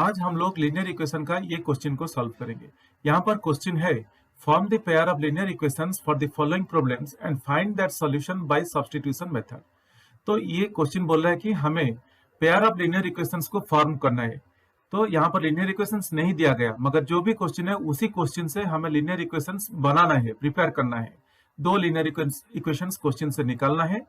आज हम लोग लीनियर इक्वेशन का ये क्वेश्चन को सॉल्व करेंगे। यहाँ पर क्वेश्चन है, form the pair of linear equations for the following problems and find that solution bye substitution method. तो ये क्वेश्चन बोल रहा है कि हमें पेयर ऑफ लीनियर इक्वेशंस को फॉर्म करना है। तो यहाँ पर लीनियर इक्वेशंस नहीं दिया गया, मगर जो भी क्वेश्चन है उसी क्वेश्चन से हमें लीनियर इक्वेशंस बनाना है, प्रिपेयर करना है। दो लीनियर इक्वेशंस क्वेश्चन से निकालना है।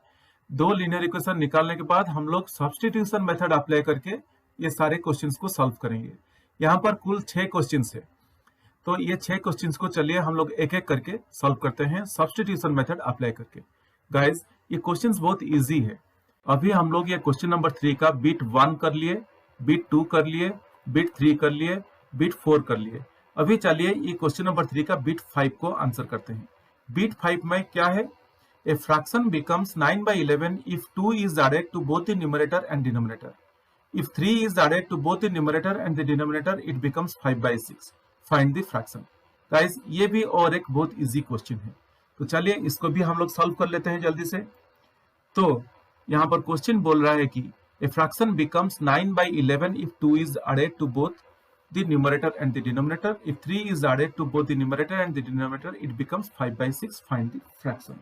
दो लीनियर इक्वेशन निकालने के बाद हम लोग सब्स्टिट्यूशन मेथड अप्लाई करके ये सारे क्वेश्चंस को सॉल्व करेंगे। यहाँ पर कुल 6 क्वेश्चंस है, तो ये 6 क्वेश्चंस को चलिए हम लोग एक एक करके सॉल्व करते हैं सब्स्टिट्यूशन मेथड अप्लाई करके। गाइस, ये क्वेश्चंस बहुत इजी है। अभी हम लोग ये क्वेश्चन नंबर 3 का बिट 1 कर लिए, बिट 2 कर लिए, बिट 3 कर लिए, बिट 4 कर लिए। अभी चलिए ये क्वेश्चन नंबर 3 का बिट 5 को आंसर करते हैं। बिट 5 में क्या है? A fraction becomes 9/11 if 2 is added to both the numerator and denominator. If 3 is added to both the numerator and the denominator, it becomes 5/6. Find the fraction. Guys, ये भी और एक बहुत इजी क्वेश्चन है, तो चलिए इसको भी हम लोग सॉल्व कर लेते हैं जल्दी से। तो यहाँ पर क्वेश्चन बोल रहा है कि a fraction becomes 9/11 if 2 is added to both the numerator and the denominator. If 3 is added to both the numerator and the denominator, it becomes 5/6. Find the fraction.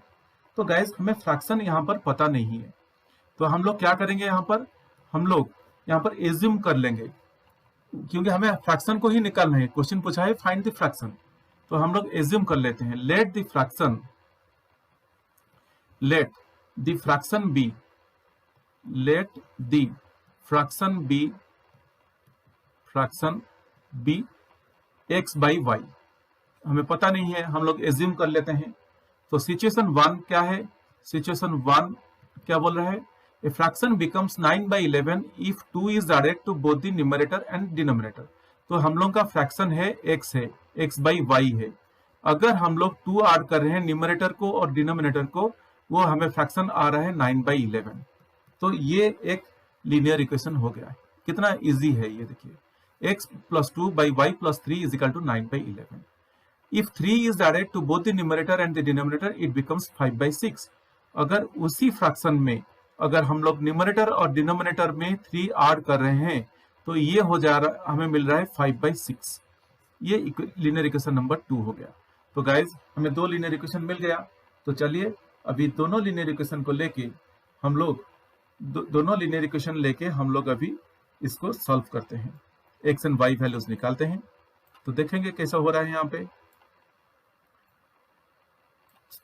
तो गाइस, हमें फ्रैक्शन यहाँ पर पता नहीं है, तो हम लोग क्या करेंगे? हम लोग यहाँ पर एज्यूम कर लेंगे, क्योंकि हमें फ्रैक्शन को ही निकालना है। क्वेश्चन पूछा है फाइंड द फ्रैक्शन, तो हम लोग एज्यूम कर लेते हैं। Let the fraction be x by y. हमें पता नहीं है, हम लोग एज्यूम कर लेते हैं। तो सिचुएशन 1 क्या है? सिचुएशन 1 क्या बोल रहा है? A fraction becomes 9/11 if 2 is added to both the numerator and denominator. तो हम लोग का फ्रैक्शन है x बाई वाई है। अगर हम लोग 2 ऐड कर रहे हैं न्यूमरेटर को और डिनोमिनेटर को, वो हमें फ्रैक्शन आ रहा है 9/11। तो ये एक लीनियर इक्वेशन हो गया है। कितना इजी है ये देखिए, x + 2 by y + 3 is equal to 9/11. If 3 is added to both the numerator and the denominator, it becomes 5/6. अगर उसी फ्रैक्शन में अगर हम लोग न्यूमरेटर और डिनोमिनेटर में 3 ऐड कर रहे हैं, तो ये हो जा रहा, हमें मिल रहा है 5/6। ये लीनियर इक्वेशन नंबर 2 हो गया। तो गाइज, हमें 2 लीनियर इक्वेशन मिल गया। तो चलिए अभी दोनों लीनियर इक्वेशन को लेके हम लोग दोनों लीनियर इक्वेशन लेके हम लोग अभी इसको सॉल्व करते हैं। एक्स एंड वाई वैल्यूज निकालते हैं, तो देखेंगे कैसा हो रहा है यहाँ पे।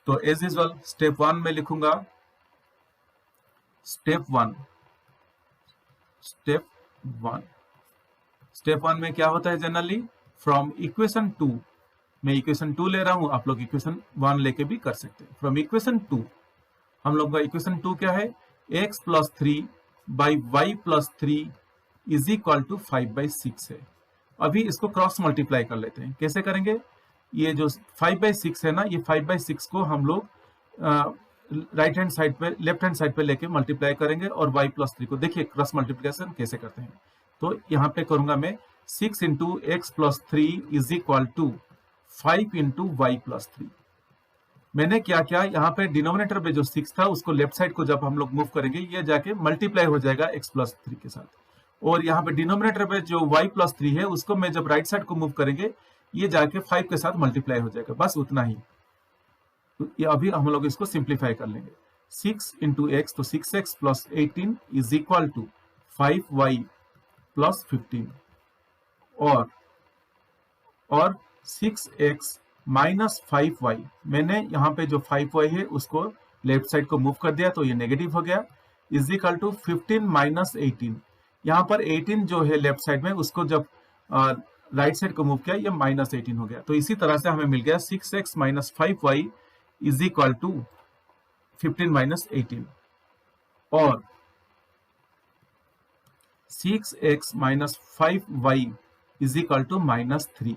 तो एज यूजुअल स्टेप 1 में लिखूंगा स्टेप 1 में क्या होता है जनरली, फ्रॉम इक्वेशन 2, मैं इक्वेशन 2 ले रहा हूं, आप लोग इक्वेशन 1 लेके भी कर सकते हैं। फ्रॉम इक्वेशन 2 हम लोग का इक्वेशन 2 क्या है? x + 3 by y + 3 is equal to 5/6 है। अभी इसको क्रॉस मल्टीप्लाई कर लेते हैं। कैसे करेंगे? ये जो 5/6 है ना, ये 5/6 को हम लोग राइट हैंड साइड पे, लेफ्ट हैंड साइड पे लेके मल्टीप्लाई करेंगे, और y + 3 को देखिए क्रॉस मल्टीप्लिकेशन कैसे करते हैं। तो यहाँ पे करूंगा मैं 6 × x + 3 is equal to 5 × y + 3। मैंने क्या किया, यहाँ पे डिनोमिनेटर पे जो 6 था उसको लेफ्ट साइड को जब हम लोग मूव करेंगे, ये जाके मल्टीप्लाई हो जाएगा x + 3 के साथ, और यहाँ पे डिनोमिनेटर पे जो y + 3 है उसको मैं जब राइट साइड को मूव करेंगे, ये जाके 5 के साथ मल्टीप्लाई हो जाएगा। बस उतना ही। तो ये अभी हम लोग इसको सिंप्लीफाई कर लेंगे। 6 × x, तो 6x + 18 is equal to 5y + 15, और 6x - 5y, मैंने यहाँ पे जो 5y है उसको लेफ्ट साइड को मूव कर दिया, तो ये नेगेटिव हो गया, इज इक्वल टू 15 - 18। यहाँ पर 18 जो है लेफ्ट साइड में, उसको जब राइट साइड को मूव किया, ये -18 हो गया। तो इसी तरह से हमें मिल गया 6x - 5y is equal to 15 - 18, और 6x - 5y is equal to -3।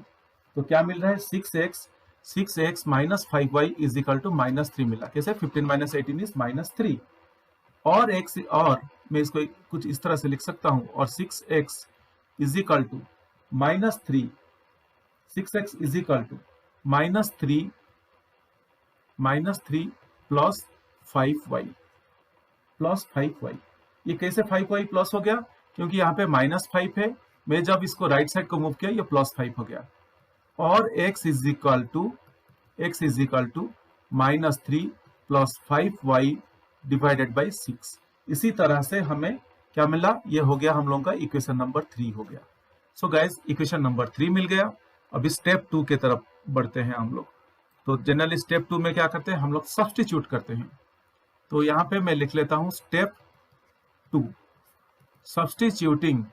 तो क्या मिल रहा है? 6x - 5y is equal to -3 मिला। कैसे? 15 - 18 इज -3, और मैं इसको कुछ इस तरह से लिख सकता हूं, और 6x is equal to -3, 6x is equal to -3 plus 5y। ये कैसे 5y प्लस हो गया? क्योंकि यहाँ पे -5 है, मैं जब इसको राइट साइड को मूव किया ये +5 हो गया, और x is equal to -3 + 5y divided by 6। इसी तरह से हमें क्या मिला, ये हो गया हम लोगों का इक्वेशन नंबर 3 हो गया। सो गाइस इक्वेशन नंबर 3 मिल गया। अभी स्टेप 2 के तरफ बढ़ते हैं हम लोग। तो जनरली स्टेप 2 में क्या करते हैं हम लोग, सब्स्टिट्यूट करते हैं। तो यहाँ पे मैं लिख लेता हूं step 2, substituting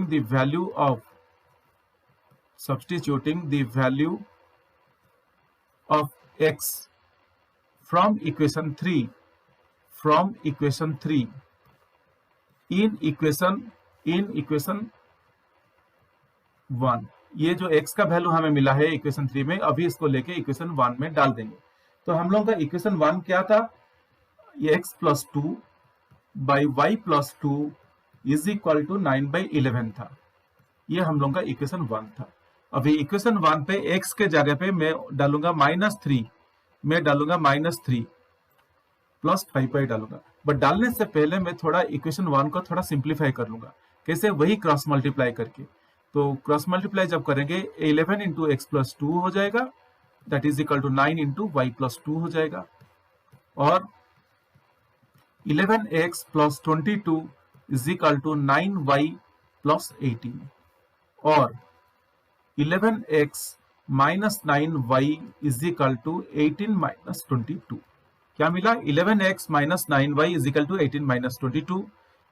the value of x from equation 3 in equation 1। ये जो x का वैल्यू हमें मिला है इक्वेशन 3 में, अभी इसको लेके इक्वेशन 1 में डाल देंगे। तो हम लोगों का इक्वेशन 1 क्या था, ये x + 2 by y + 2 is equal to 9/11 था। ये हम लोगों का इक्वेशन 1 था। अभी इक्वेशन 1 पे x के जगह पे मैं डालूंगा -3, मैं डालूंगा -3 + 5y डालूंगा। बट डालने से पहले मैं थोड़ा इक्वेशन 1 को थोड़ा सिंप्लीफाई कर लूंगा। कैसे, वही क्रॉस मल्टीप्लाई करके। तो क्रॉस मल्टीप्लाई जब करेंगे 11 × x + 2 हो जाएगा, that is equal to 9 × y + 2 हो जाएगा, और 11x + 22 is equal to 9y + 18, और 11x - 9y is equal to 18 - 22। क्या मिला, 11x - 9y is equal to 18 - 22।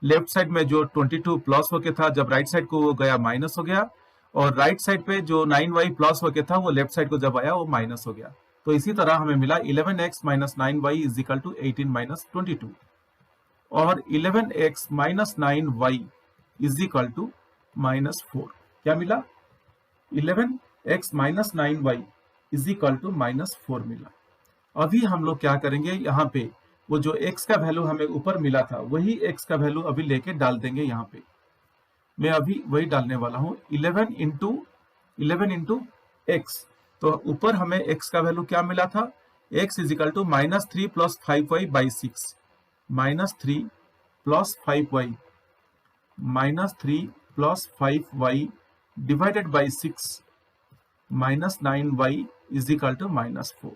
Left side में जो 22 प्लस होके था, जब राइट साइड को वो गया माइनस हो गया, और राइट साइड पे जो 9y प्लस होके था वो लेफ्ट साइड को जब आया वो माइनस हो गया। तो इसी तरह हमें मिला 11x - 9y is equal to 18 - 22, और 11x - 9y is equal to -4। क्या मिला, 11x - 9y is equal to -4 मिला। अभी हम लोग क्या करेंगे, यहाँ पे वो जो x का वैल्यू हमें ऊपर मिला था वही x का वैल्यू अभी लेके डाल देंगे। यहाँ पे मैं अभी वही डालने वाला हूँ, 11 × x। तो ऊपर हमें x का वैल्यू क्या मिला था, x is equal to -3 + 5y by 6, -3 + 5y, -3 + 5y divided by 6, -9y is equal to -4।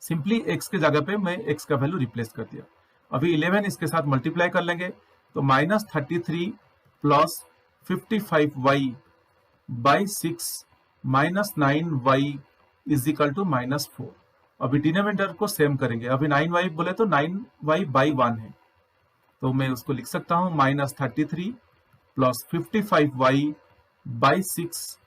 Simply x के जगह पे मैं x का वैल्यू रिप्लेस कर दिया। अभी 11 इसके साथ मल्टीप्लाई कर लेंगे, तो -33 + 55y by 6, -9y is equal to -4। अभी डिनोमिनेटर को सेम करेंगे। अभी 9y बोले तो 9y बाई 1 है, तो मैं उसको लिख सकता हूँ -33 + 55y बाई 6,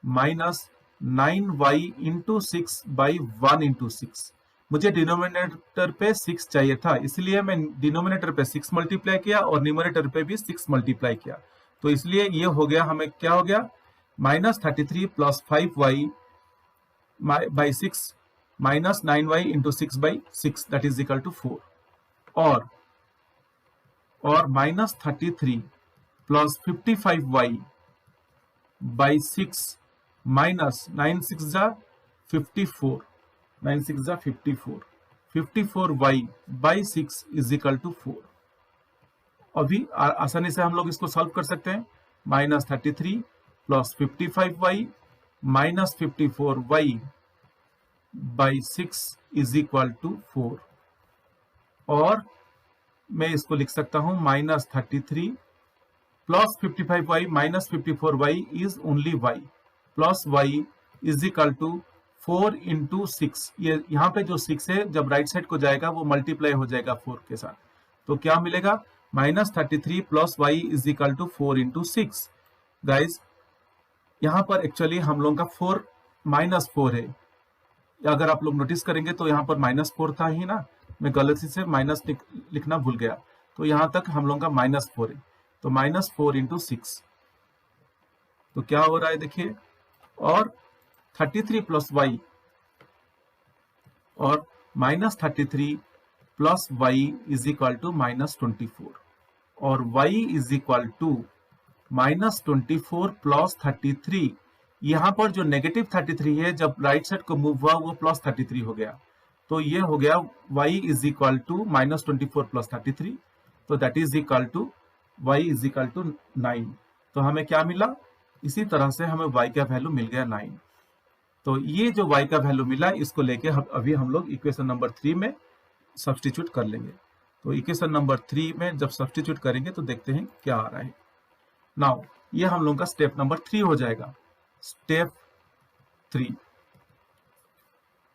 -9y × 6 बाई 1 × 6। मुझे डिनोमिनेटर पे 6 चाहिए था, इसलिए मैं डिनोमिनेटर पे 6 मल्टीप्लाई किया और न्यूमरेटर पे भी 6 मल्टीप्लाई किया। तो इसलिए ये हो गया, हमें क्या हो गया, -33 + 5y by 6, -9y × 6 by 6 that is equal to 4, और -33 + 55y by 6, -9 × 6 = 54, 9 × 6 = 54, 54y by 6 is equal to 4। अभी आसानी से हम लोग इसको सॉल्व कर सकते हैं। -33 + 55y -54y by 6 is equal to 4, और मैं इसको लिख सकता हूं -33 + 55y -54y is only y, plus y is equal to 4 × 6। ये यहाँ पे जो 6 है जब राइट साइड को जाएगा वो मल्टीप्लाई हो जाएगा 4 के साथ, तो क्या मिलेगा, -33 + y is equal to 4 × 6। Guys यहाँ पर एक्चुअली हम लोगों का 4 -4 है। अगर आप लोग नोटिस करेंगे तो यहाँ पर -4 था ही ना, मैं गलती से माइनस लिखना भूल गया, तो यहाँ तक हम लोगों का -4 है। तो -4 × 6, तो क्या हो रहा है देखिए, और 33 + y, और -33 + y इज इक्वल टू -24, और y इज इक्वल टू -24 + 33। यहाँ पर जो -33 है जब राइट साइड को मूव हुआ वो +33 हो गया, तो ये हो गया y इज इक्वल टू -24 + 33, तो that is equal to y is equal to 9। तो हमें क्या मिला, इसी तरह से हमें y का वैल्यू मिल गया 9। तो ये जो y का वैल्यू मिला इसको लेके अभी हम लोग इक्वेशन नंबर 3 में सब्स्टिट्यूट कर लेंगे। तो इक्वेशन नंबर 3 में जब सब्स्टिट्यूट करेंगे तो देखते हैं क्या आ रहा है। नाउ ये हम लोग का स्टेप नंबर 3 हो जाएगा। Step 3,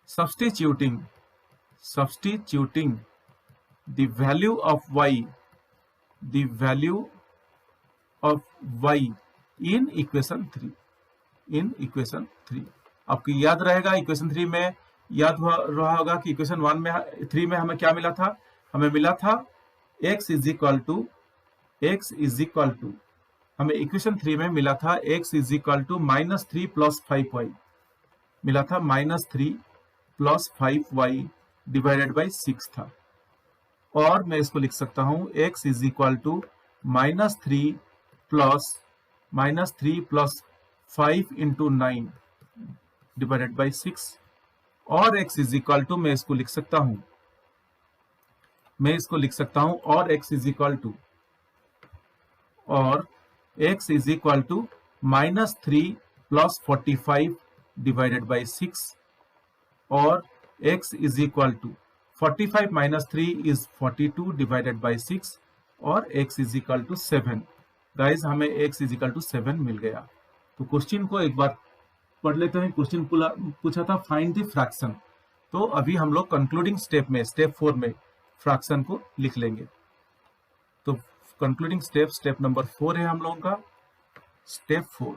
substituting the value of y in equation 3। आपको याद रहेगा इक्वेशन 3 में याद रहा होगा कि इक्वेशन 3 में हमें क्या मिला था, हमें मिला था x इज इक्वल टू हमें इक्वेशन 3 में मिला था x is equal to -3 + 5y मिला था, -3 + 5y डिवाइडेड बाई 6 था। और मैं इसको लिख सकता हूं x is equal to -3 + 5 into 9 divided by 6। और x इज इक्वल टू मैं इसको लिख सकता हूं और x is equal to -3 + 45 divided by 6। और x is equal to 45 - 3 is 42 divided by 6। और x is equal to 7। Guys हमें x इज इक्वल टू 7 मिल गया। तो क्वेश्चन को एक बार पढ़ लेते हैं। क्वेश्चन पूछा था फाइंड द फ्रैक्शन। तो अभी हम लोग कंक्लूडिंग स्टेप में स्टेप 4 में फ्रैक्शन को लिख लेंगे। तो कंक्लूडिंग स्टेप नंबर 4 है हम लोगों का। स्टेप 4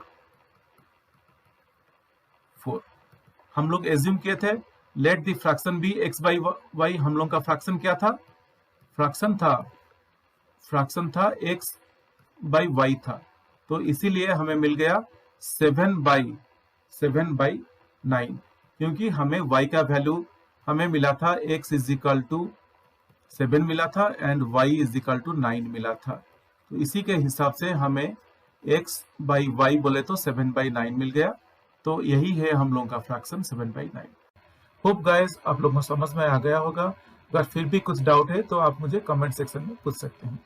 हम लोग एज्यूम किए थे let the fraction be x by y। हम लोग का फ्रैक्शन क्या था, फ्रैक्शन था x बाई y था। तो इसीलिए हमें मिल गया 7/9, क्योंकि हमें y का वैल्यू हमें मिला था x इज इक्वल टू 7 मिला था and y is equal to 9 मिला था। तो इसी के हिसाब से हमें x बाई y बोले तो 7/9 मिल गया। तो यही है हम लोगों का फ्रैक्शन 7/9। होप गाइस आप लोगों को समझ में आ गया होगा। अगर फिर भी कुछ डाउट है तो आप मुझे कमेंट सेक्शन में पूछ सकते हैं।